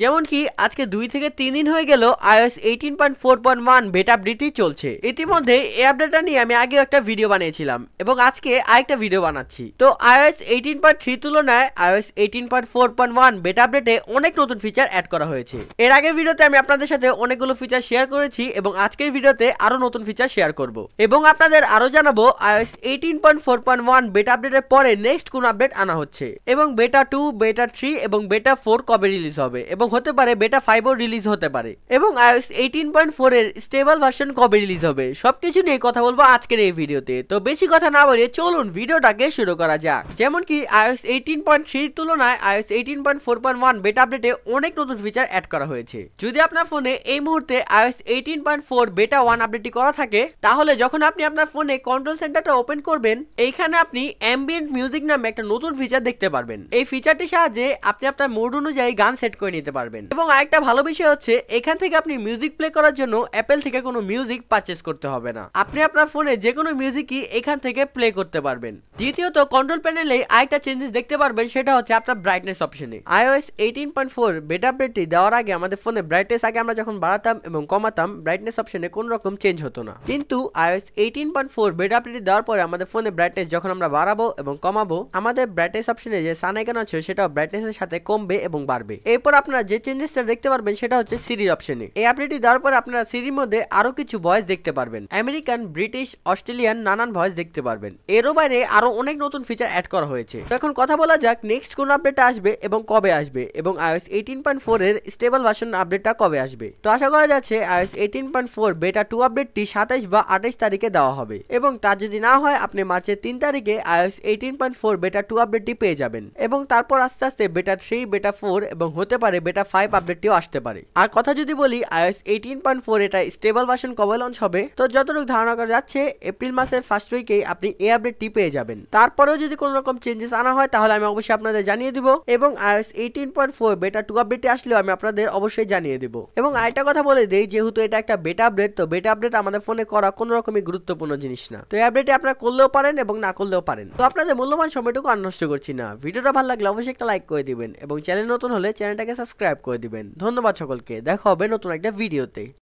যেমন কি আজকে 2 থেকে 3 দিন হয়ে গেল iOS 18.4.1 বেটা আপডেটই চলছে। ইতিমধ্যে এই আপডেটটা নিয়ে আমি আগে একটা ভিডিও বানিয়েছিলাম এবং আজকে আরেকটা ভিডিও বানাচ্ছি। তো iOS 18.3 তুলনায় iOS 18.4.1 বেটা আপডেটে অনেক নতুন ফিচার অ্যাড করা হয়েছে। এর আগের ভিডিওতে আমি আপনাদের সাথে অনেকগুলো ফিচার শেয়ার করেছি এবং আজকের ভিডিওতে আরো নতুন ফিচার শেয়ার করব এবং আপনাদের আরো জানাবো iOS 18.4.1 বেটা আপডেটের পরে নেক্সট কোন আপডেট আনা হচ্ছে এবং বেটা 2, বেটা 3 এবং বেটা 4 কবে রিলিজ হবে এবং হতে পারে বেটা 5ও রিলিজ হতে পারে এবং iOS 18.4 এর স্টেবল ভার্সন কবে রিলিজ হবে সবকিছু নিয়ে কথা বলবো আজকের এই ভিডিওতে। তো বেশি কথা না বলে চলুন ভিডিওটাকে শুরু করা যাক। যেমন কি iOS 18.3 তুলনায় iOS 18.4.1 বেটা আপডেটে অনেক নতুন ফিচার অ্যাড করা হয়েছে। যদি আপনার ফোনে এই মুহূর্তে iOS 18.4 বেটা 1 আপডেটটি করা থাকে তাহলে যখন আপনি আপনার ফোনে কন্ট্রোল সেন্টারটা ওপেন করবেন এইখানে আপনি অ্যাম্বিয়েন্ট মিউজিক নামে একটা নতুন ফিচার দেখতে পারবেন। এই ফিচারটির সাহায্যে আপনি আপনার মুড অনুযায়ী গান সেট করে নিতে পারবেন এবং আরেকটা ভালো বিষয় হচ্ছে এখান থেকে আপনি মিউজিক প্লে করার জন্য অ্যাপেল থেকে কোনো মিউজিক পারচেজ করতে হবে না। আপনি আপনার ফোনে যে কোনো মিউজিকই এখান থেকে প্লে করতে পারবেন। দ্বিতীয়ত কন্ট্রোল প্যানেলে আরেকটা চেঞ্জেস দেখতে পারবেন, সেটা হচ্ছে আপনার ব্রাইটনেস অপশনে। iOS 18.4 বেটা আপডেটটি দেওয়ার আগে আমাদের ফোনে ব্রাইটনেস আগে আমরা যখন বাড়াতাম এবং কমাতাম ব্রাইটনেস অপশনে কোনো রকম চেঞ্জ হতো না, কিন্তু iOS 18.4 বেটা আপডেটটি দেওয়ার পরে আমাদের ফোনে ব্রাইটনেস যখন আমরা বাড়াবো এবং কমাবো আমাদের ব্রাইটনেস অপশনে যে সান আইকন আছে সেটা ব্রাইটনেসের সাথে কমবে এবং বাড়বে। এরপর আপনারা যে চেঞ্জেসটা দেখতে পারবেন সেটা হচ্ছে সিরির অপশনে। এই আপডেটটি দেওয়ার পর আপনারা সিরির মধ্যে আরো কিছু ভয়েস দেখতে পারবেন, আমেরিকান, ব্রিটিশ, অস্ট্রেলিয়ান নানান ভয়েস দেখতে পারবেন। এরও বাইরে আরো অনেক নতুন ফিচার অ্যাড করা হয়েছে। তো এখন কথা বলা যাক নেক্সট কোন আপডেট আসবে এবং কবে আসবে এবং iOS 18.4 এর স্টেবল ভার্সন আপডেটটা কবে আসবে। তো আশা করা যাচ্ছে iOS 18.4 বেটা 2 আপডেটটি 27 বা 28 তারিখে দেওয়া হবে এবং তা যদি না হয় আপনি মার্চের 3 তারিখে iOS 18.4 বেটা 2 আপডেটটি পেয়ে যাবেন এবং তারপর আস্তে আস্তে বেটা 3, বেটা 4 এবং হতে পারে বেটা 5 আপডেটটিও আসতে পারে। আর কথা যদি বলি iOS 18.4 এটা স্টেবল ভার্সন কবে লঞ্চ হবে, তো যতটুকু ধারণা করা যাচ্ছে এপ্রিল মাসের ফার্স্ট উইকেই আপনি এই আপডেটটি পেয়ে যাবেন। তারপরেও যদি কোনো রকম চেঞ্জেস আনা হয় তাহলে আমি অবশ্যই আপনাদের জানিয়ে দিব এবং iOS 18.4 বেটা 2 আপডেটটি আসলেও আমি আপনাদের অবশ্যই জানিয়ে দিব। এবং আরেকটা কথা বলে দেই, যেহেতু এটা একটা বেটা আপডেট, তো বেটা আপডেট আমাদের ফোনে করা কোনো রকমই গুরুত্বপূর্ণ জিনিস না। তো এই আপডেটটি আপনারা করলেও পারেন এবং না করলেও পারেন। তো আপনাদের মূল্যবান সময়টুকু আর নষ্ট করছি না। ভিডিওটা ভালো লাগলে অবশ্যই একটা লাইক করে দিবেন এবং চ্যানেল নতুন হলে চ্যানেলটাকে সাবস্ক্রাইব করে দিবেন। ধন্যবাদ সকলকে, দেখা হবে নতুন একটা ভিডিওতে।